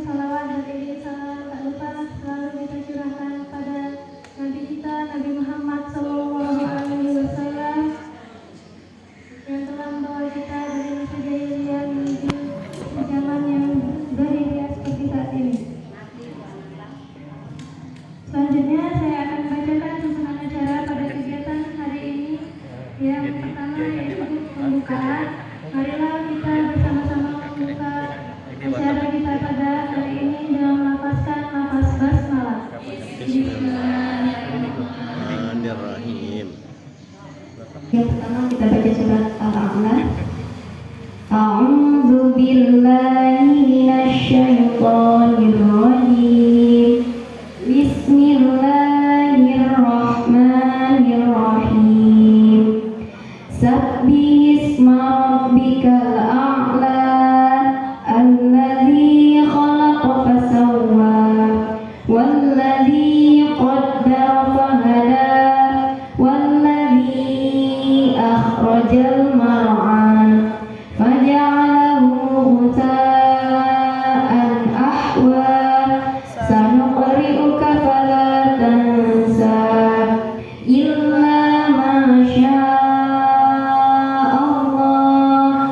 salawat dan iring salam tak lupa selalu kita curahkan kepada Nabi kita, Nabi Muhammad SAW, yang telah membawa kita dari masa jahiliyah menuju zaman yang berhijrah seperti saat ini. Selanjutnya saya akan bacakan susunan acara pada kegiatan hari ini. Yang pertama yaitu pembukaan. Marilah kita bersama-sama membuka acara kita pada hari ini dengan melafazkan lafaz basmalah. Bismillahirrahmanirrahim. Yang pertama kita baca surat Al-A'la. A'udzu billahi minasyaitonir rajim. Bismillahirrahmanirrahim. Sabbihisma rabbikal a'la alladzi khalaqa fasawwa walladzi qaddara fahada walladzi akhrajal mar'an faja'alahu ghusa'an ahwa sanuqri'uka fala tansa illa ma syaa Allah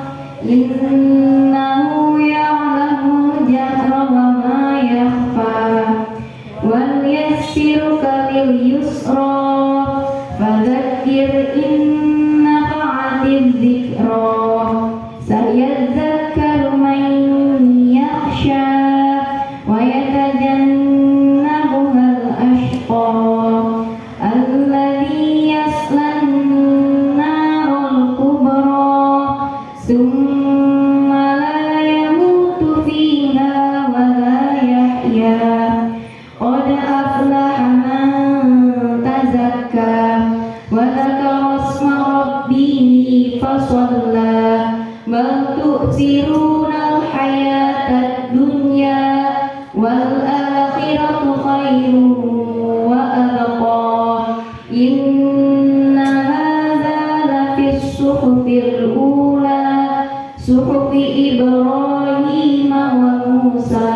innahu ya'lamul jahra wa ma yakhfa wal yassiruka lil yusra fadzakir in nafa'atiz dzikra sayadzakkaru man yakhsha wa yatajannabuhal ashqa alladzi yaslan narul kubra summa la yamutu fiha wa la yahya qad aflaha man tazakka wa dzakara isma rabbih fasalla bal tu'thirunal hayatad dunya wal akhiratu khairun wa abqa inna hadza lafis suhufil ula suhufi Ibrahim wa Musa.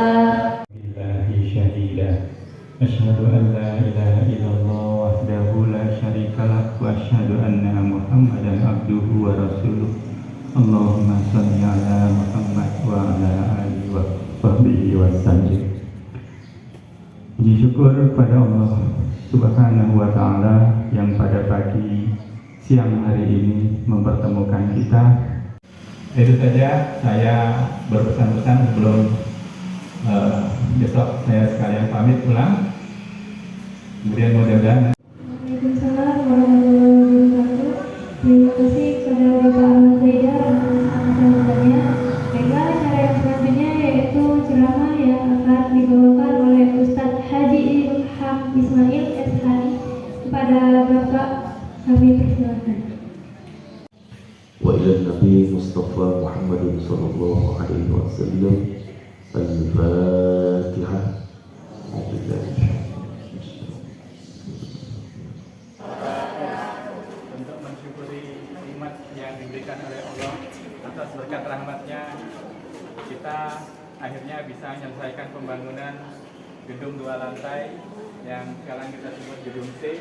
Billahi syahida asyhadu an la ilaha illallah wahdahu la syarikalah wa asyhadu anna Muhammadan abduhu wa rasuluh. Allahumma shalli ala Muhammad wa ala alihi wa sahbihi wa sallim. Puji syukur pada Allah Subhanahu wa ta'ala yang pada pagi siang hari ini mempertemukan kita. Itu saja saya berpesan-pesan sebelum besok saya sekalian pamit pulang. Kemudian mudah-mudahan. Waalaikumsalam warahmatullahi wabarakatuh. Terima kasih kepada Bapak Ahmad Zaida atas sambutannya. Baiklah, acara yang selanjutnya yaitu ceramah yang akan dibawakan oleh Ustadz Haji Ilham Ismail SHI. Kepada Bapak kami persilakan. Wa ila Nabi Mustafa Muhammadin sallallahu alaihi wasallam. Al-Fatihah. Untuk mensyukuri nikmat yang diberikan oleh Allah atas berkat rahmatnya, kita akhirnya bisa menyelesaikan pembangunan gedung 2 lantai yang sekarang kita sebut gedung C,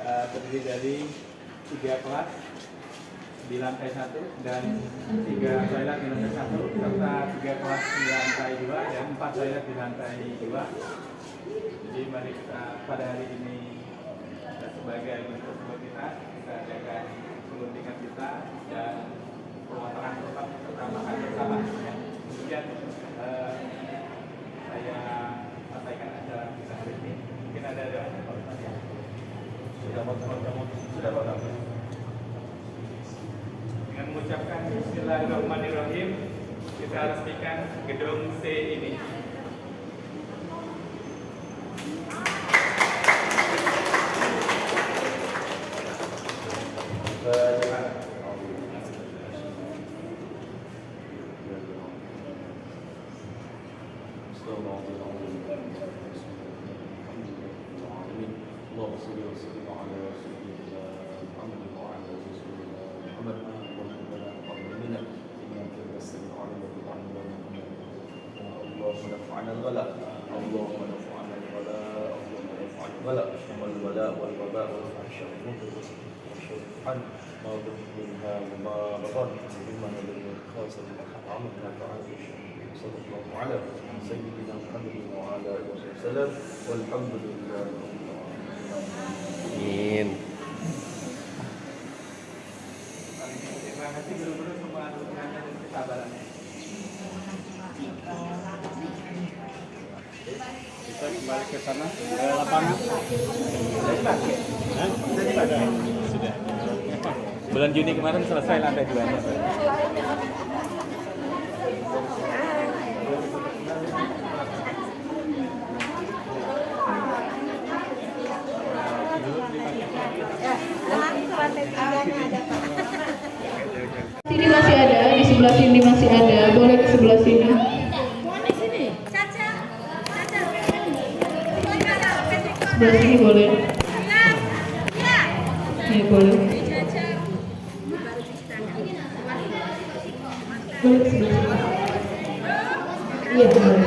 terdiri dari 3 kelas di lantai 1 dan 3 toilet di lantai 1 serta 3 kelas di lantai 2 dan 4 toilet di lantai 2. Jadi mari kita pada hari ini sebagai bentuk support kita jaga kepentingan kita dan pemotongan tempat serta makan bersama. Kemudian saya sampaikan acara kita hari ini. Mungkin ada sudah potong. Dengan mengucapkan Bismillahirrahmanirrahim, kita resmikan gedung C ini. اللهم دفع عنا الغلاء، اللهم دفع عنا الغلاء، اللهم دفع عنا الغلاء والبلاء والوباء والفحش والمنكر والشر عن ما ظهر منها وما بطن مما نذر خاصة عملنا تعالى صلى الله على سيدنا محمد وعلى آله وسلم والحمد لله رب العالمين. Terima kasih guru-guru semua dukungannya dan kesabarannya. Kita kembali ke sana ke lapangan. Sudah. Bulan Juni kemarin selesai lantai 2-nya. Sini masih ada, di sebelah sini masih ada, boleh ke sebelah sini. Sebelah sini boleh. Ya boleh. Boleh ke sebelah sini. Iya boleh.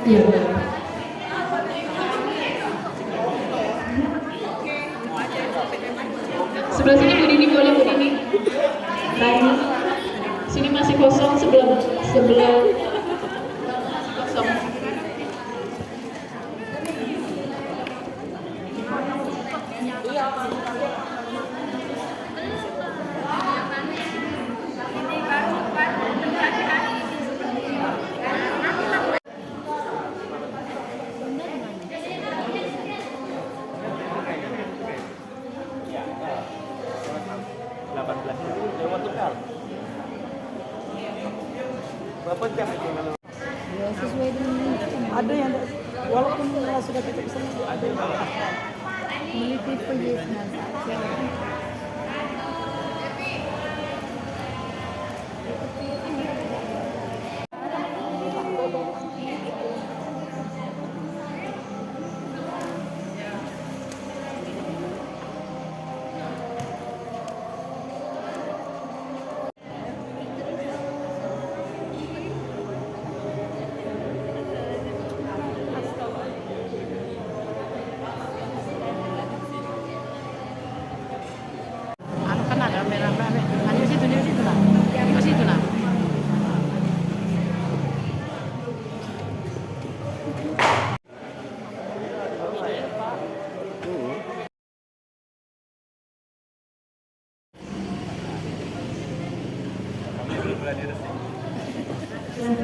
Iya boleh. Sebelah sini Bu Dini boleh Bu Dini. Lain. Sini masih kosong sebelah kosong. Berapa jam itu kalau? Ya, sesuai dengan ada yang walaupun sudah kita pesan meliti perhiasan saja.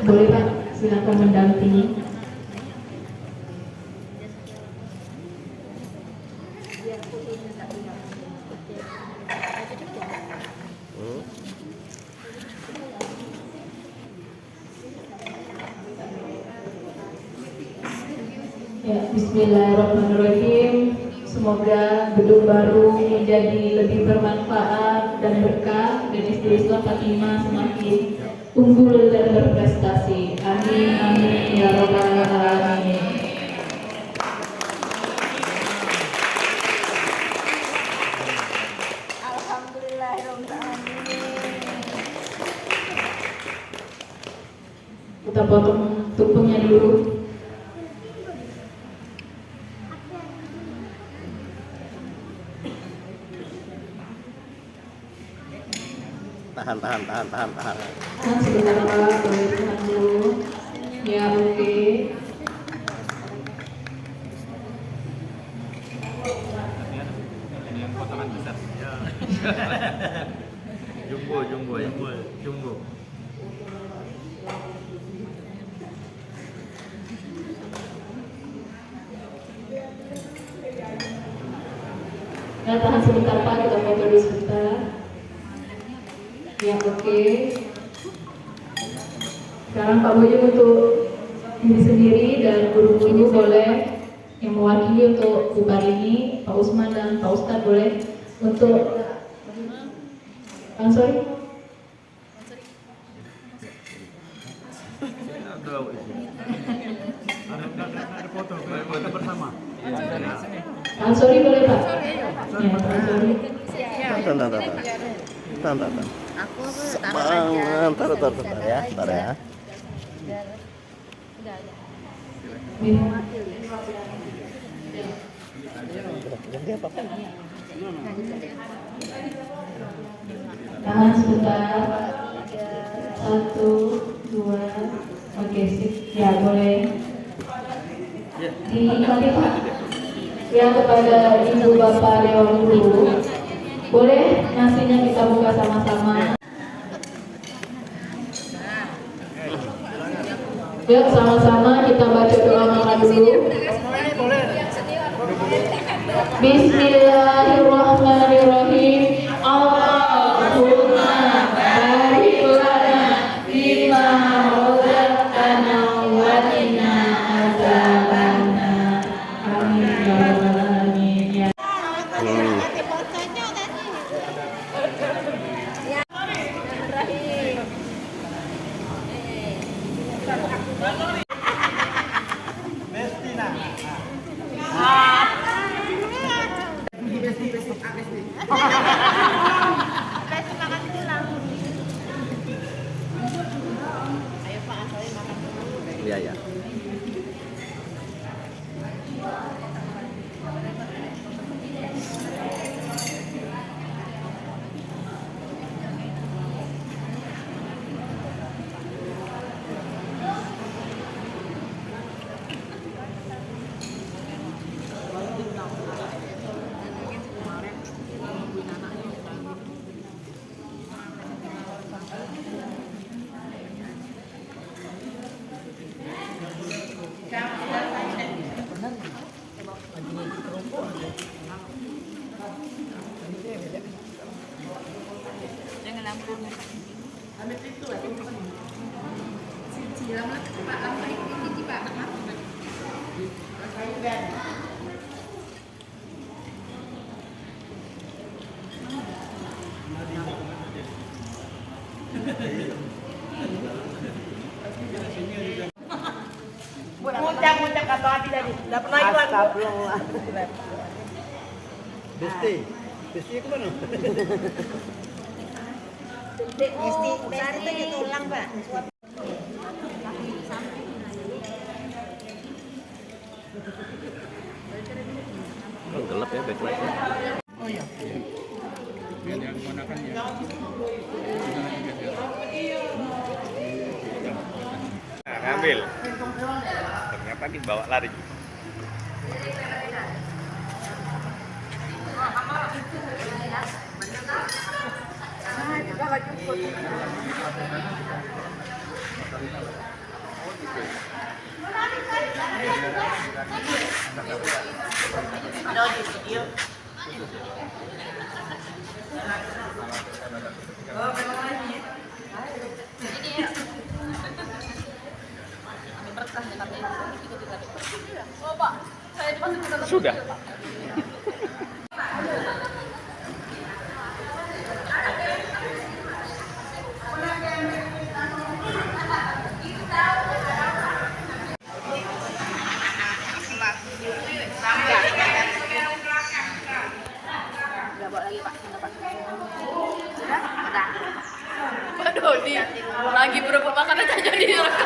Boleh Pak, silakan mendampingi. Ya, Bismillahirrahmanirrahim. Semoga gedung baru menjadi lebih bermanfaat dan berkah dan SD Islam Fatimah semakin unggul dan berprestasi. Amin amin ya robbal alamin. Kita potong tupungnya dulu. Tahan. Tahan sebentar Pak, boleh tahan dulu. Ya oke. Ini yang potongan besar. Jumbo. Nah, tahan sebentar Pak, kita foto dulu sebentar. Ya oke. Sekarang Pak Boyo untuk diri sendiri dan guru-guru boleh yang mewakili untuk bubar ini, Pak Usman dan Pak Ustadz boleh untuk sorry. Ada foto bersama. Sorry boleh Pak? Ya, sorry. Tahan. Aku taruh aja. Ntar ya. Tahan sebentar. 1, 2. Oke, sip. Ya, boleh. Diikuti Pak. Yang kepada Ibu Bapak Dewan Guru, boleh nasinya kita buka sama-sama. Yuk sama-sama kita baca doa mama dulu. Bismillahirrahmanirrahim. Allahumma barik lana fima razaqtana wa qina adzabannar. Amin ya rabbal alamin. Ya. Iya ya. Muncak atau api tadi? Dapat lagi Astagfirullah. Besti ke mana? Besti itu tulang, Pak. Gelap ya backlightnya. Oh iya. Biar yang menggunakan ya. Nah, ngambil. Ternyata dibawa lari. Sudah. Waduh, lagi berebut makanan aja direkam.